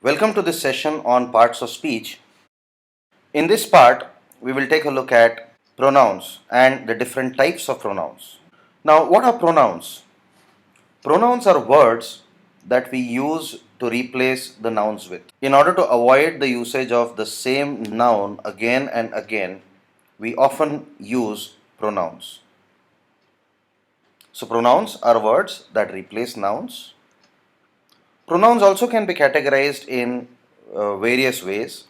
Welcome to this session on parts of speech. In this part, we will take a look at pronouns and the different types of pronouns. Now, what are pronouns? Pronouns are words that we use to replace the nouns with. In order to avoid the usage of the same noun again and again, we often use pronouns. So, pronouns are words that replace nouns. Pronouns also can be categorized in various ways.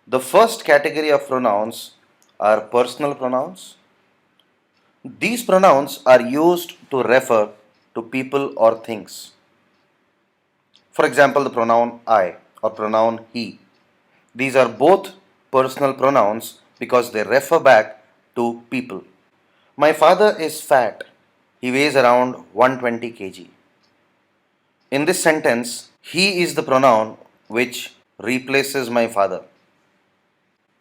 The first category of pronouns are personal pronouns. These pronouns are used to refer to people or things. For example, the pronoun I or pronoun he. These are both personal pronouns because they refer back to people. My father is fat. He weighs around 120 kg. In this sentence, he is the pronoun which replaces my father.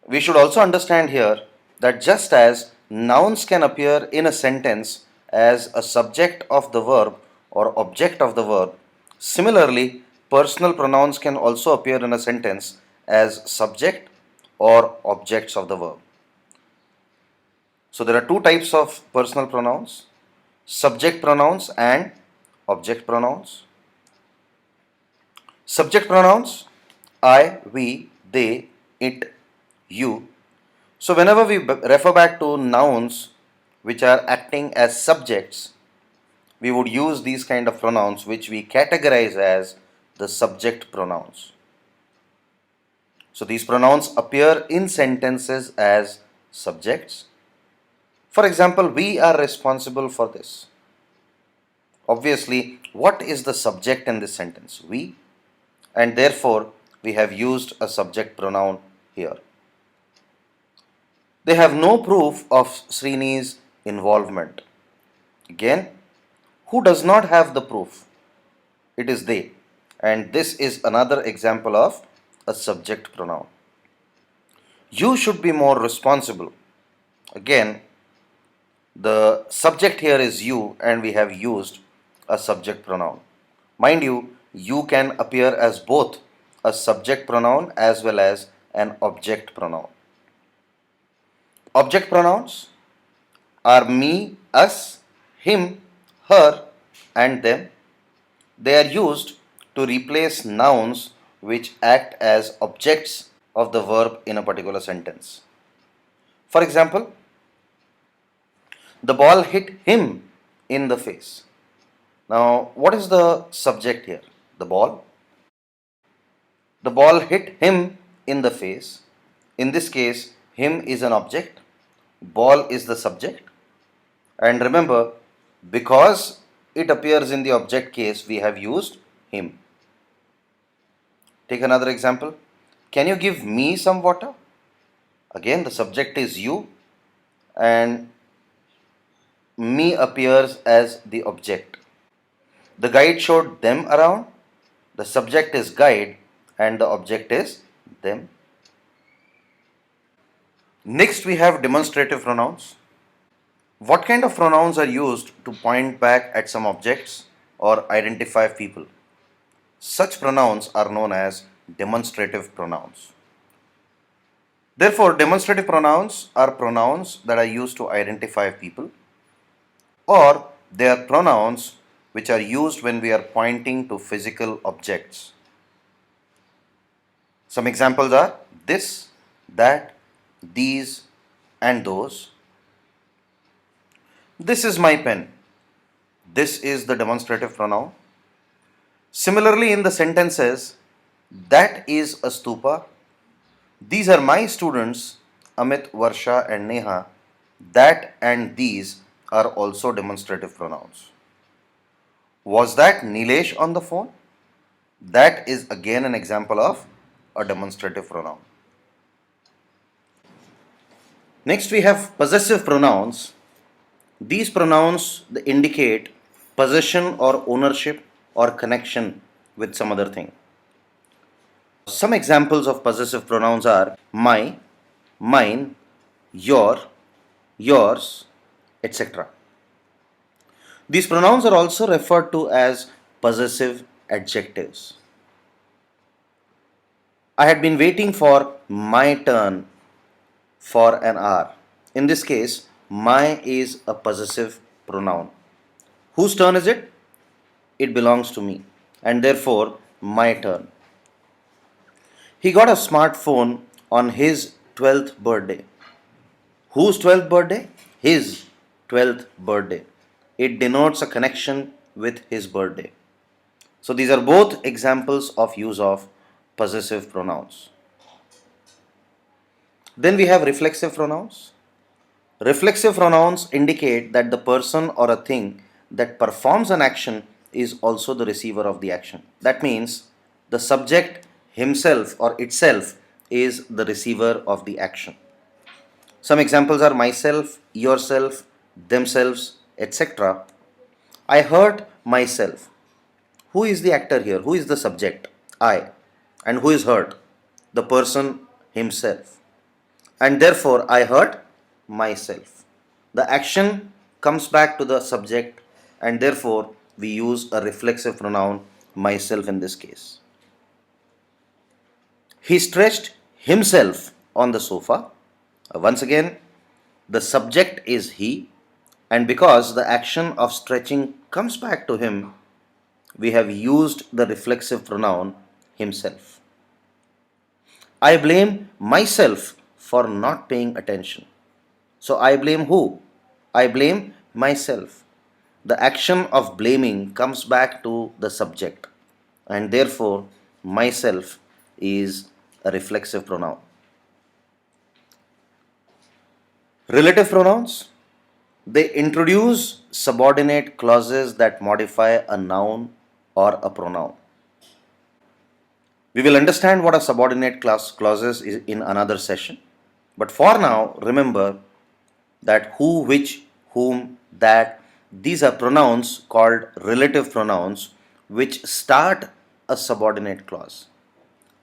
We should also understand here that just as nouns can appear in a sentence as a subject of the verb or object of the verb, similarly, personal pronouns can also appear in a sentence as subject or objects of the verb. So there are two types of personal pronouns: subject pronouns and object pronouns. Subject pronouns I, we, they, it, you. So whenever we refer back to nouns which are acting as subjects, we would use these kind of pronouns which we categorize as the subject pronouns. So these pronouns appear in sentences as subjects. For example, we are responsible for this. Obviously, what is the subject in this sentence? We, and therefore we have used a subject pronoun here. They have no proof of Srini's involvement. Again, who does not have the proof? It is they. And this is another example of a subject pronoun. You should be more responsible. Again, the subject here is you and we have used a subject pronoun. Mind you can appear as both a subject pronoun as well as an object pronoun. Object pronouns are me, us, him, her, and them. They are used to replace nouns which act as objects of the verb in a particular sentence. For example, the ball hit him in the face. Now, what is the subject here? The ball. The ball hit him in the face. In this case, him is an object, ball is the subject. And remember, because it appears in the object case, we have used him. Take another example. Can you give me some water? Again, the subject is you and me appears as the object. The guide showed them around. The subject is guide and the object is them. Next, we have demonstrative pronouns. What kind of pronouns are used to point back at some objects or identify people? Such pronouns are known as demonstrative pronouns. Therefore, demonstrative pronouns are pronouns that are used to identify people, or they are pronouns which are used when we are pointing to physical objects. Some examples are this, that, these, and those. This is my pen. This is the demonstrative pronoun. Similarly, in the sentences, that is a stupa. These are my students, Amit, Varsha, and Neha. That and these are also demonstrative pronouns. Was that Nilesh on the phone? That is again an example of a demonstrative pronoun. Next, we have possessive pronouns. These pronouns indicate possession or ownership or connection with some other thing. Some examples of possessive pronouns are my, mine, your, yours, etc. These pronouns are also referred to as possessive adjectives. I had been waiting for my turn for an hour. In this case, my is a possessive pronoun. Whose turn is it? It belongs to me, and therefore my turn. He got a smartphone on his 12th birthday. Whose 12th birthday? His 12th birthday. It denotes a connection with his birthday. So these are both examples of use of possessive pronouns. Then we have reflexive pronouns. Reflexive pronouns indicate that the person or a thing that performs an action is also the receiver of the action. That means the subject himself or itself is the receiver of the action. Some examples are myself, yourself, themselves, etc. I hurt myself. Who is the actor here? Who is the subject? I. And who is hurt? The person himself. And therefore I hurt myself. The action comes back to the subject, and therefore we use a reflexive pronoun myself in this case. He stretched himself on the sofa. Once again, the subject is he, and because the action of stretching comes back to him, we have used the reflexive pronoun himself. I blame myself for not paying attention. So I blame who? I blame myself. The action of blaming comes back to the subject, and therefore myself is a reflexive pronoun. Relative pronouns, they introduce subordinate clauses that modify a noun or a pronoun. We will understand what a subordinate clauses is in another session. But for now, remember that who, which, whom, that, these are pronouns called relative pronouns which start a subordinate clause.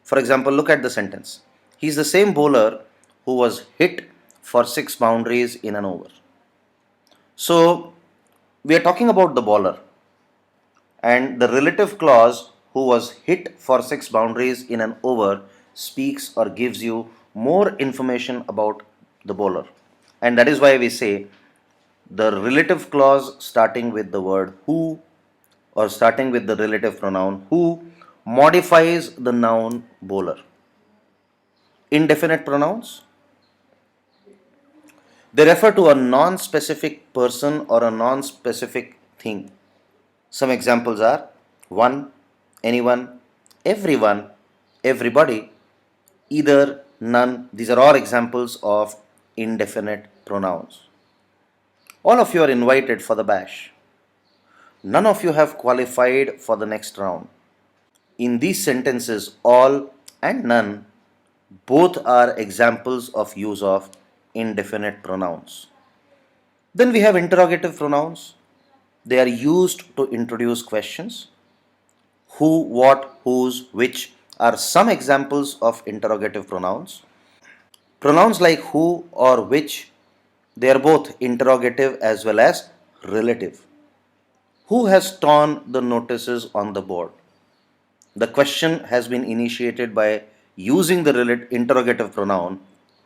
For example, look at the sentence. He is the same bowler who was hit for 6 boundaries in an over. So, we are talking about the bowler, and the relative clause who was hit for 6 boundaries in an over speaks or gives you more information about the bowler. And that is why we say the relative clause starting with the word who or starting with the relative pronoun who modifies the noun bowler. Indefinite pronouns, they refer to a non-specific person or a non-specific thing. Some examples are one, anyone, everyone, everybody, either, none. These are all examples of indefinite pronouns. All of you are invited for the bash. None of you have qualified for the next round. In these sentences, all and none both are examples of use of indefinite pronouns. Then we have interrogative pronouns. They are used to introduce questions. Who, what, whose, which are some examples of interrogative pronouns. Pronouns like who or which, they are both interrogative as well as relative. Who has torn the notices on the board? The question has been initiated by using the interrogative pronoun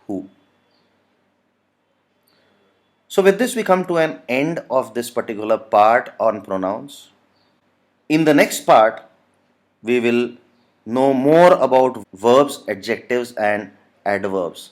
who. So, with this, we come to an end of this particular part on pronouns. In the next part, we will know more about verbs, adjectives, and adverbs.